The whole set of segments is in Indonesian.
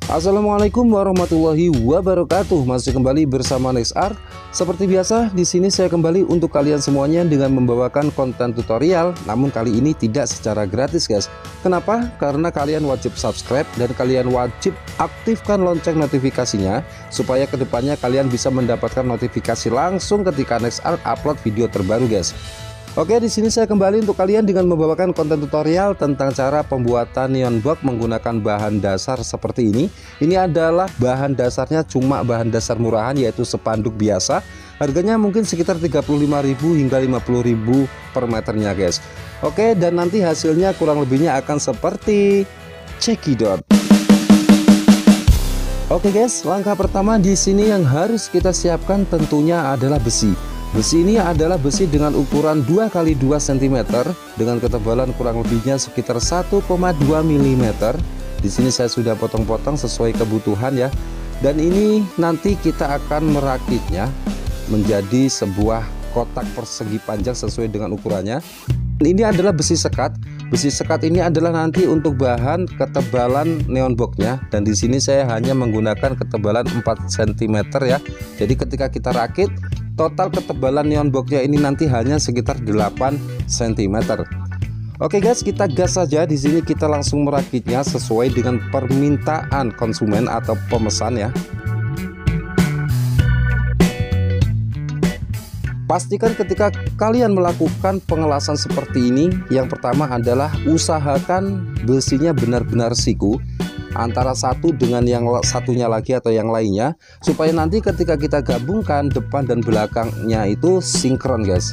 Assalamualaikum warahmatullahi wabarakatuh. Masih kembali bersama Nexart. Seperti biasa, di sini saya kembali untuk kalian semuanya dengan membawakan konten tutorial. Namun kali ini tidak secara gratis, guys. Kenapa? Karena kalian wajib subscribe dan kalian wajib aktifkan lonceng notifikasinya supaya kedepannya kalian bisa mendapatkan notifikasi langsung ketika Nexart upload video terbaru, guys. Oke, di sini saya kembali untuk kalian dengan membawakan konten tutorial tentang cara pembuatan neon box menggunakan bahan dasar seperti ini. Ini adalah bahan dasarnya cuma bahan dasar murahan, yaitu spanduk biasa. Harganya mungkin sekitar 35.000 hingga 50.000 per meternya, guys. Oke, dan nanti hasilnya kurang lebihnya akan seperti cekidot. Oke guys, langkah pertama di sini yang harus kita siapkan tentunya adalah besi. Besi ini adalah besi dengan ukuran 2x2 cm dengan ketebalan kurang lebihnya sekitar 1,2 mm. Di sini saya sudah potong-potong sesuai kebutuhan ya. Dan ini nanti kita akan merakitnya menjadi sebuah kotak persegi panjang sesuai dengan ukurannya. Ini adalah besi sekat. Besi sekat ini adalah nanti untuk bahan ketebalan neon boxnya, dan di sini saya hanya menggunakan ketebalan 4 cm ya. Jadi ketika kita rakit, total ketebalan neon boxnya ini nanti hanya sekitar 8 cm. Oke guys, kita gas saja. Di sini kita langsung merakitnya sesuai dengan permintaan konsumen atau pemesan ya. Pastikan ketika kalian melakukan pengelasan seperti ini, yang pertama adalah usahakan besinya benar-benar siku antara satu dengan yang satunya lagi atau yang lainnya, supaya nanti ketika kita gabungkan depan dan belakangnya itu sinkron, guys.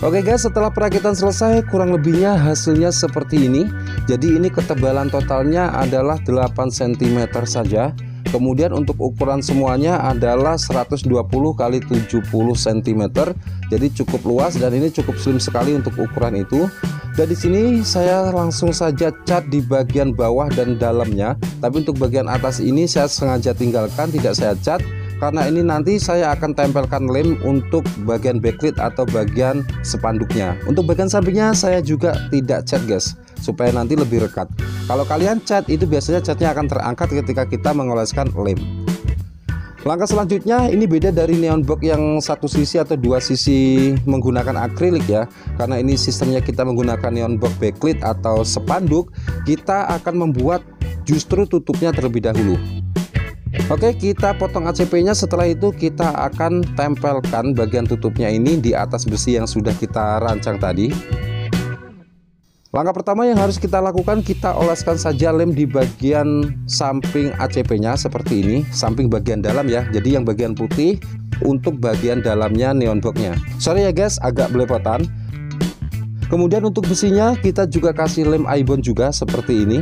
Oke guys, setelah perakitan selesai, kurang lebihnya hasilnya seperti ini. Jadi ini ketebalan totalnya adalah 8 cm saja. Kemudian untuk ukuran semuanya adalah 120 x 70 cm. Jadi cukup luas dan ini cukup slim sekali untuk ukuran itu. Dan di sini saya langsung saja cat di bagian bawah dan dalamnya. Tapi untuk bagian atas ini saya sengaja tinggalkan, tidak saya cat, karena ini nanti saya akan tempelkan lem untuk bagian backlit atau bagian spanduknya. Untuk bagian sampingnya saya juga tidak cat, guys, supaya nanti lebih rekat. Kalau kalian cat, itu biasanya catnya akan terangkat ketika kita mengoleskan lem. Langkah selanjutnya, ini beda dari neon box yang satu sisi atau dua sisi menggunakan akrilik ya. Karena ini sistemnya kita menggunakan neon box backlit atau spanduk, kita akan membuat justru tutupnya terlebih dahulu. Oke, kita potong ACP nya. Setelah itu kita akan tempelkan bagian tutupnya ini di atas besi yang sudah kita rancang tadi. Langkah pertama yang harus kita lakukan, kita oleskan saja lem di bagian samping ACP nya seperti ini, samping bagian dalam ya. Jadi yang bagian putih untuk bagian dalamnya neon box nya. Sorry ya guys, agak belepotan. Kemudian untuk besinya kita juga kasih lem ibon juga seperti ini.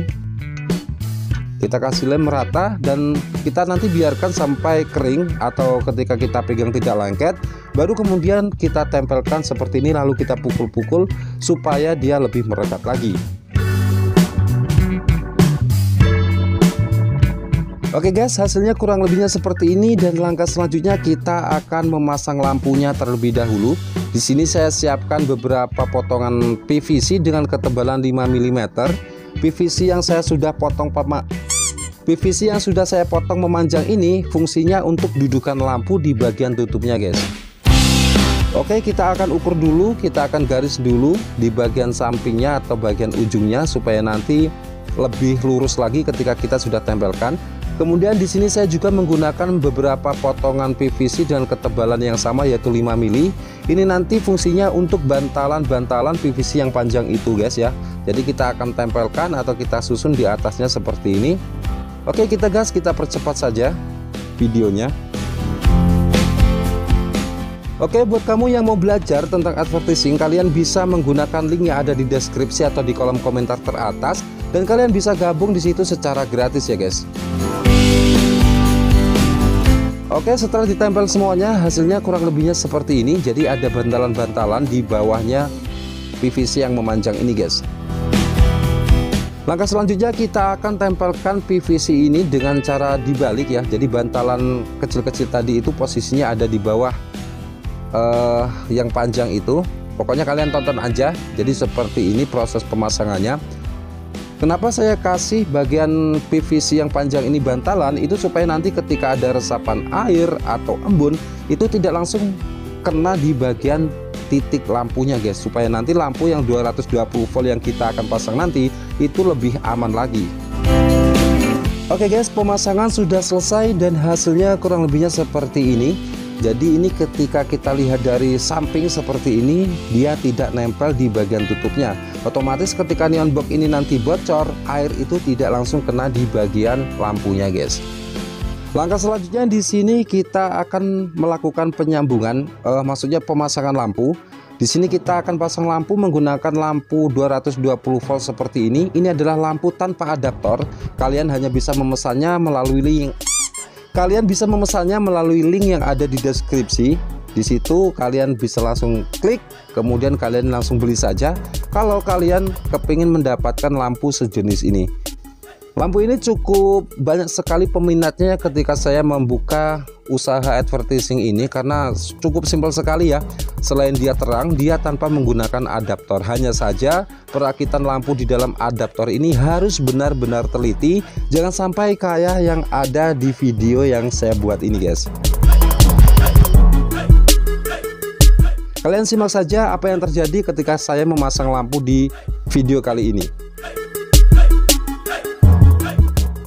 Kita kasih lem merata dan kita nanti biarkan sampai kering atau ketika kita pegang tidak lengket, baru kemudian kita tempelkan seperti ini, lalu kita pukul-pukul supaya dia lebih merekat lagi. Oke guys, hasilnya kurang lebihnya seperti ini, dan langkah selanjutnya kita akan memasang lampunya terlebih dahulu. Di sini saya siapkan beberapa potongan PVC dengan ketebalan 5 mm. PVC yang saya sudah potong memanjang ini fungsinya untuk dudukan lampu di bagian tutupnya, guys. Oke, kita akan ukur dulu, kita akan garis dulu di bagian sampingnya atau bagian ujungnya supaya nanti lebih lurus lagi ketika kita sudah tempelkan. Kemudian di sini saya juga menggunakan beberapa potongan PVC dengan ketebalan yang sama, yaitu 5 mm. Ini nanti fungsinya untuk bantalan PVC yang panjang itu, guys ya. Jadi kita akan tempelkan atau kita susun di atasnya seperti ini. Oke, kita gas, kita percepat saja videonya. Oke, buat kamu yang mau belajar tentang advertising, kalian bisa menggunakan link yang ada di deskripsi atau di kolom komentar teratas, dan kalian bisa gabung di situ secara gratis ya guys. Oke, setelah ditempel semuanya, hasilnya kurang lebihnya seperti ini. Jadi ada bantalan-bantalan di bawahnya PVC yang memanjang ini, guys. Langkah selanjutnya kita akan tempelkan PVC ini dengan cara dibalik ya. Jadi bantalan kecil-kecil tadi itu posisinya ada di bawah yang panjang itu. Pokoknya kalian tonton aja. Jadi seperti ini proses pemasangannya. Kenapa saya kasih bagian PVC yang panjang ini bantalan, itu supaya nanti ketika ada resapan air atau embun itu tidak langsung kena di bagian titik lampunya guys, supaya nanti lampu yang 220 volt yang kita akan pasang nanti itu lebih aman lagi. Oke guys, pemasangan sudah selesai dan hasilnya kurang lebihnya seperti ini. Jadi ini ketika kita lihat dari samping seperti ini, dia tidak nempel di bagian tutupnya. Otomatis ketika neon box ini nanti bocor, air itu tidak langsung kena di bagian lampunya guys. Langkah selanjutnya di sini kita akan melakukan penyambungan, maksudnya pemasangan lampu. Di sini kita akan pasang lampu menggunakan lampu 220 volt seperti ini. Ini adalah lampu tanpa adaptor. Kalian hanya bisa memesannya melalui link. Yang ada di deskripsi. Di situ kalian bisa langsung klik, kemudian kalian langsung beli saja. Kalau kalian kepingin mendapatkan lampu sejenis ini. Lampu ini cukup banyak sekali peminatnya ketika saya membuka usaha advertising ini, karena cukup simpel sekali ya. Selain dia terang, dia tanpa menggunakan adaptor. Hanya saja perakitan lampu di dalam adaptor ini harus benar-benar teliti. Jangan sampai kayak yang ada di video yang saya buat ini guys. Kalian simak saja apa yang terjadi ketika saya memasang lampu di video kali ini.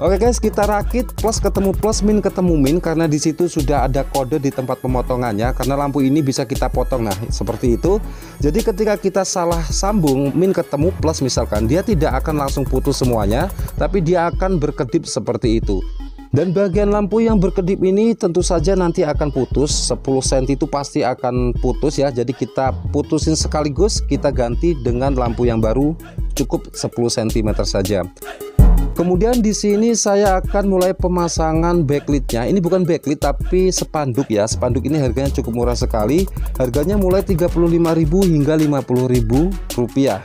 Oke guys, kita rakit plus ketemu plus, min ketemu min, karena di situ sudah ada kode di tempat pemotongannya. Karena lampu ini bisa kita potong, nah seperti itu. Jadi ketika kita salah sambung min ketemu plus misalkan, dia tidak akan langsung putus semuanya, tapi dia akan berkedip seperti itu. Dan bagian lampu yang berkedip ini tentu saja nanti akan putus, 10 cm itu pasti akan putus ya. Jadi kita putusin sekaligus, kita ganti dengan lampu yang baru, cukup 10 cm saja. Kemudian di sini saya akan mulai pemasangan backlightnya. Ini bukan backlight tapi spanduk ya. Spanduk ini harganya cukup murah sekali. Harganya mulai 35.000 hingga 50.000 rupiah.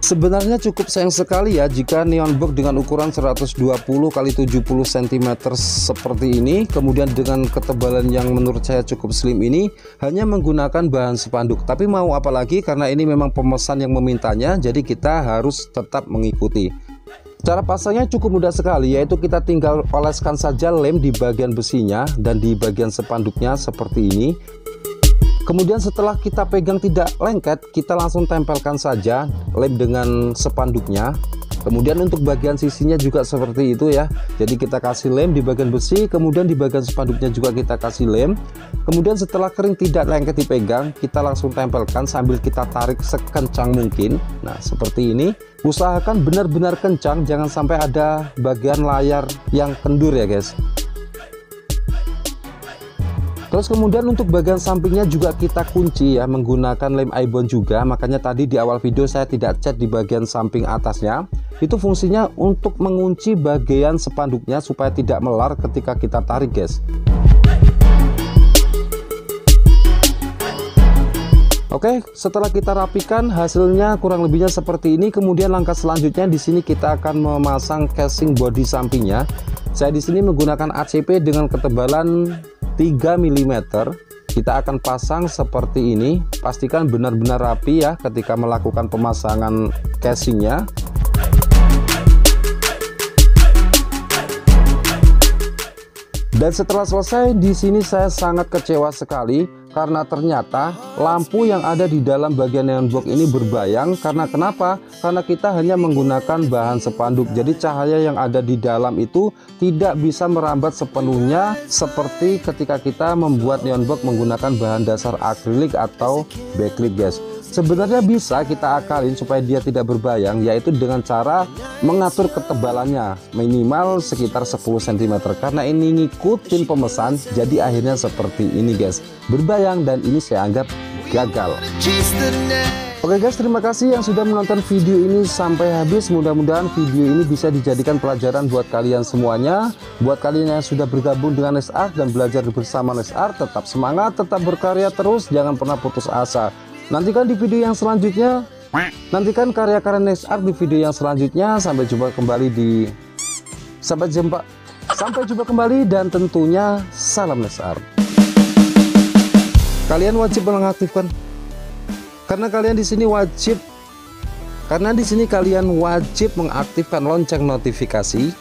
Sebenarnya cukup sayang sekali ya jika neon box dengan ukuran 120 x 70 cm seperti ini, kemudian dengan ketebalan yang menurut saya cukup slim ini, hanya menggunakan bahan spanduk. Tapi mau apalagi, karena ini memang pemesan yang memintanya, jadi kita harus tetap mengikuti. Cara pasangnya cukup mudah sekali, yaitu kita tinggal oleskan saja lem di bagian besinya dan di bagian spanduknya seperti ini. Kemudian setelah kita pegang tidak lengket, kita langsung tempelkan saja lem dengan spanduknya. Kemudian untuk bagian sisinya juga seperti itu ya. Jadi kita kasih lem di bagian besi, kemudian di bagian spanduknya juga kita kasih lem. Kemudian setelah kering tidak lengket dipegang, kita langsung tempelkan sambil kita tarik sekencang mungkin. Nah seperti ini. Usahakan benar-benar kencang, jangan sampai ada bagian layar yang kendur ya guys. Terus kemudian untuk bagian sampingnya juga kita kunci ya, menggunakan lem ibon juga. Makanya tadi di awal video saya tidak cat di bagian samping atasnya. Itu fungsinya untuk mengunci bagian spanduknya supaya tidak melar ketika kita tarik guys. Oke, setelah kita rapikan hasilnya kurang lebihnya seperti ini. Kemudian langkah selanjutnya di sini kita akan memasang casing bodi sampingnya. Saya di sini menggunakan ACP dengan ketebalan 3 mm. Kita akan pasang seperti ini. Pastikan benar-benar rapi ya ketika melakukan pemasangan casingnya. Dan setelah selesai, di sini saya sangat kecewa sekali karena ternyata lampu yang ada di dalam bagian neon box ini berbayang. Karena kenapa? Karena kita hanya menggunakan bahan spanduk. Jadi cahaya yang ada di dalam itu tidak bisa merambat sepenuhnya seperti ketika kita membuat neon box menggunakan bahan dasar akrilik atau backlit guys. Sebenarnya bisa kita akalin supaya dia tidak berbayang, yaitu dengan cara mengatur ketebalannya minimal sekitar 10 cm. Karena ini ngikutin pemesan, jadi akhirnya seperti ini guys, berbayang, dan ini saya anggap gagal. Oke guys, terima kasih yang sudah menonton video ini sampai habis. Mudah-mudahan video ini bisa dijadikan pelajaran buat kalian semuanya. Buat kalian yang sudah bergabung dengan Nesart dan belajar bersama Nesart, tetap semangat, tetap berkarya terus, jangan pernah putus asa. Nantikan di video yang selanjutnya, nantikan karya-karya Nesart di video yang selanjutnya. Sampai jumpa kembali dan tentunya salam Nesart. Kalian wajib mengaktifkan, karena kalian di sini wajib Karena di sini kalian wajib mengaktifkan lonceng notifikasi